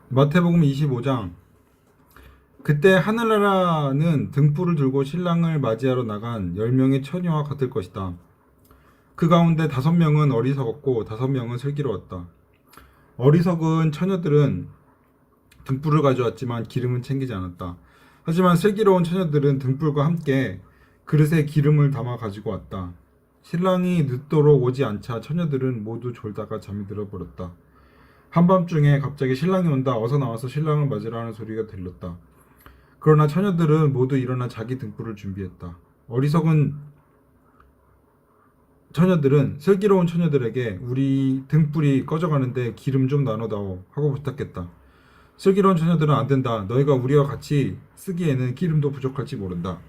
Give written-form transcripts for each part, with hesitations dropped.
마태복음 25장. 그때 하늘나라는 등불을 들고 신랑을 맞이하러 나간 10명의 처녀와 같을 것이다. 그 가운데 5명은 어리석었고 5명은 슬기로웠다. 어리석은 처녀들은 등불을 가져왔지만 기름은 챙기지 않았다. 하지만 슬기로운 처녀들은 등불과 함께 그릇에 기름을 담아 가지고 왔다. 신랑이 늦도록 오지 않자 처녀들은 모두 졸다가 잠이 들어버렸다. 한밤중에 갑자기 신랑이 온다. 어서 나와서 신랑을 맞으라 하는 소리가 들렸다. 그러나 처녀들은 모두 일어나 자기 등불을 준비했다. 어리석은 처녀들은 슬기로운 처녀들에게 우리 등불이 꺼져가는데 기름 좀 나눠다오 하고 부탁했다. 슬기로운 처녀들은 안 된다. 너희가 우리와 같이 쓰기에는 기름도 부족할지 모른다.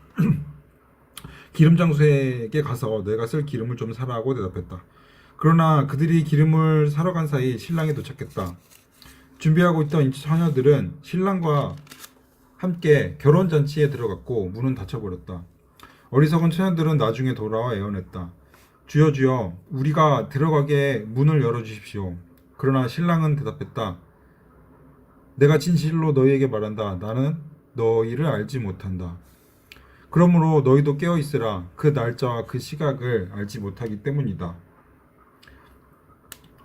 기름 장수에게 가서 내가 쓸 기름을 좀 사라 하고 대답했다. 그러나 그들이 기름을 사러 간 사이 신랑이 도착했다. 준비하고 있던 처녀들은 신랑과 함께 결혼잔치에 들어갔고 문은 닫혀버렸다. 어리석은 처녀들은 나중에 돌아와 애원했다. 주여 주여 우리가 들어가게 문을 열어주십시오. 그러나 신랑은 대답했다. 내가 진실로 너희에게 말한다. 나는 너희를 알지 못한다. 그러므로 너희도 깨어 있으라. 그 날짜와 그 시각을 알지 못하기 때문이다.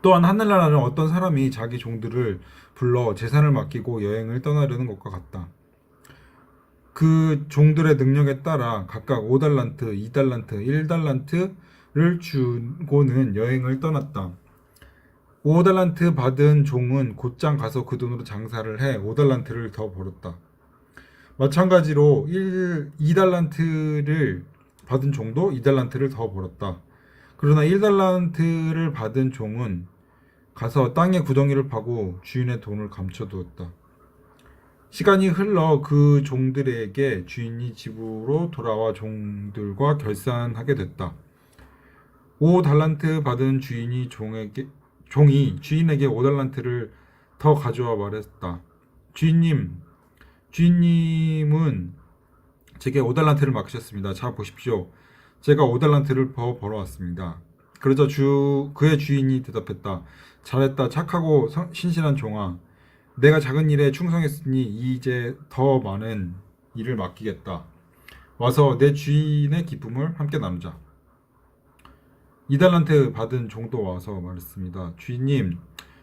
또한 하늘나라는 어떤 사람이 자기 종들을 불러 재산을 맡기고 여행을 떠나려는 것과 같다. 그 종들의 능력에 따라 각각 5달란트, 2달란트, 1달란트를 주고는 여행을 떠났다. 5달란트 받은 종은 곧장 가서 그 돈으로 장사를 해 5달란트를 더 벌었다. 마찬가지로 2달란트를 받은 종도 2달란트를 더 벌었다. 그러나 1달란트를 받은 종은 가서 땅에 구덩이를 파고 주인의 돈을 감춰두었다. 시간이 흘러 그 종들에게 주인이 집으로 돌아와 종들과 결산하게 됐다. 5달란트 받은 종이 주인에게 5달란트를 더 가져와 말했다. 주인님은 제게 5달란트를 맡기셨습니다. 자 보십시오. 제가 5달란트를 더 벌어왔습니다. 그러자 그의 주인이 대답했다. 잘했다. 착하고 신실한 종아. 내가 작은 일에 충성했으니 이제 더 많은 일을 맡기겠다. 와서 내 주인의 기쁨을 함께 나누자. 2달란트 받은 종도 와서 말했습니다.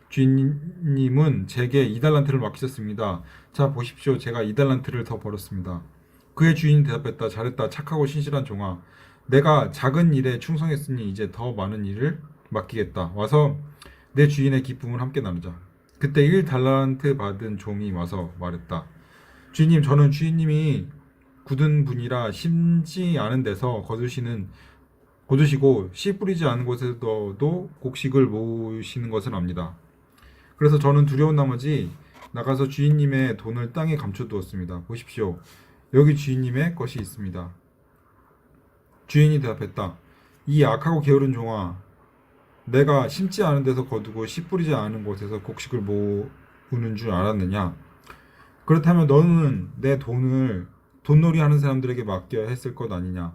주인님은 제게 2달란트를 맡기셨습니다. 자 보십시오. 제가 2달란트를 더 벌었습니다. 그의 주인이 대답했다. 잘했다. 착하고 신실한 종아. 내가 작은 일에 충성했으니 이제 더 많은 일을 맡기겠다. 와서 내 주인의 기쁨을 함께 나누자. 그때 1달란트 받은 종이 와서 말했다. 주인님, 저는 주인님이 굳은 분이라 심지 않은 데서 거두시고 씨 뿌리지 않은 곳에서도 곡식을 모으시는 것을 압니다. 그래서 저는 두려운 나머지 나가서 주인님의 돈을 땅에 감춰두었습니다. 보십시오. 여기 주인님의 것이 있습니다. 주인이 대답했다. 이 악하고 게으른 종아, 내가 심지 않은 데서 거두고 씨 뿌리지 않은 곳에서 곡식을 모으는 줄 알았느냐? 그렇다면 너는 내 돈을 돈놀이 하는 사람들에게 맡겨야 했을 것 아니냐?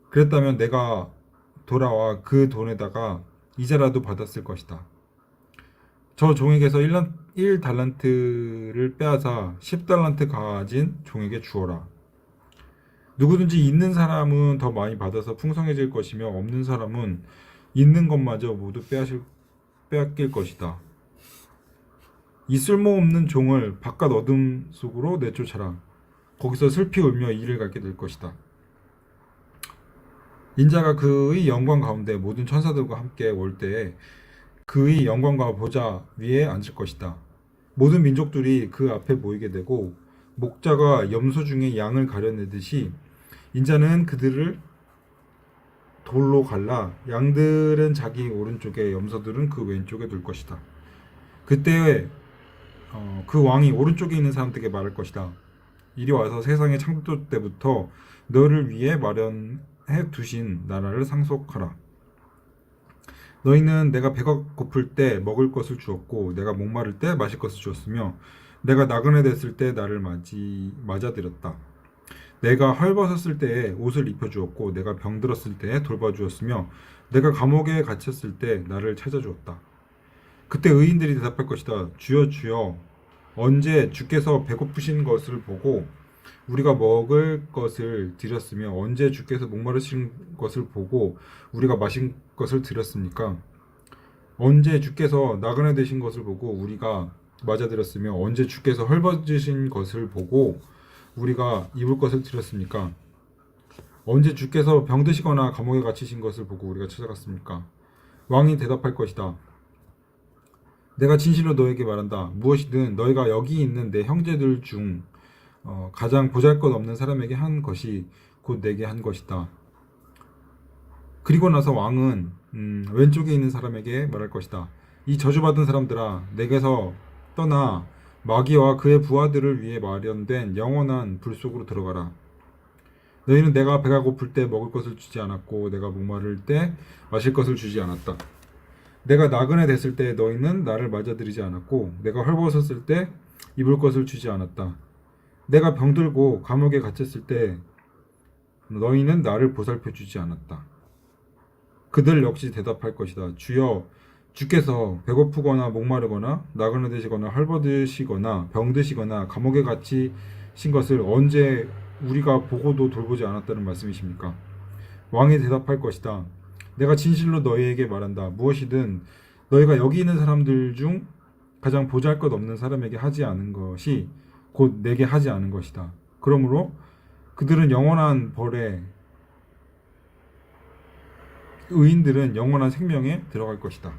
그랬다면 내가 돌아와 그 돈에다가 이자라도 받았을 것이다. 저 종에게서 1달란트를 빼앗아 10달란트 가진 종에게 주어라. 누구든지 있는 사람은 더 많이 받아서 풍성해질 것이며 없는 사람은 있는 것마저 모두 빼앗길 것이다. 이 쓸모없는 종을 바깥 어둠 속으로 내쫓아라. 거기서 슬피 울며 이를 갖게 될 것이다. 인자가 그의 영광 가운데 모든 천사들과 함께 올 때에 그의 영광과 보좌 위에 앉을 것이다. 모든 민족들이 그 앞에 모이게 되고 목자가 염소 중에 양을 가려내듯이 인자는 그들을 돌로 갈라 양들은 자기 오른쪽에 염소들은 그 왼쪽에 둘 것이다. 그때 그 왕이 오른쪽에 있는 사람들에게 말할 것이다. 이리 와서 세상의 창조 때부터 너를 위해 마련해 두신 나라를 상속하라. 너희는 내가 배가 고플 때 먹을 것을 주었고 내가 목마를 때 마실 것을 주었으며 내가 나그네 됐을 때 나를 맞아들였다. 내가 헐벗었을 때에 옷을 입혀주었고 내가 병들었을 때에 돌봐주었으며 내가 감옥에 갇혔을 때 나를 찾아주었다. 그때 의인들이 대답할 것이다. 주여 주여 언제 주께서 배고프신 것을 보고 우리가 먹을 것을 드렸으며 언제 주께서 목마르신 것을 보고 우리가 마신 것을 드렸습니까? 언제 주께서 나그네 되신 것을 보고 우리가 맞아들였으며 언제 주께서 헐벗으신 것을 보고 우리가 입을 것을 드렸습니까? 언제 주께서 병드시거나 감옥에 갇히신 것을 보고 우리가 찾아갔습니까? 왕이 대답할 것이다. 내가 진실로 너에게 말한다. 무엇이든 너희가 여기 있는 내 형제들 중 가장 보잘것없는 사람에게 한 것이 곧 내게 한 것이다. 그리고 나서 왕은 왼쪽에 있는 사람에게 말할 것이다. 이 저주받은 사람들아, 내게서 떠나 마귀와 그의 부하들을 위해 마련된 영원한 불 속으로 들어가라. 너희는 내가 배가 고플 때 먹을 것을 주지 않았고 내가 목마를 때 마실 것을 주지 않았다. 내가 나그네 됐을 때 너희는 나를 맞아들이지 않았고 내가 헐벗었을 때 입을 것을 주지 않았다. 내가 병들고 감옥에 갇혔을 때 너희는 나를 보살펴 주지 않았다. 그들 역시 대답할 것이다. 주여, 주께서 배고프거나 목마르거나 나그네 되시거나 헐벗으시거나 병드시거나 감옥에 갇히신 것을 언제 우리가 보고도 돌보지 않았다는 말씀이십니까? 왕이 대답할 것이다. 내가 진실로 너희에게 말한다. 무엇이든 너희가 여기 있는 사람들 중 가장 보잘것없는 사람에게 하지 않은 것이 곧 내게 하지 않은 것이다. 그러므로 그들은 영원한 벌에 의인들은 영원한 생명에 들어갈 것이다.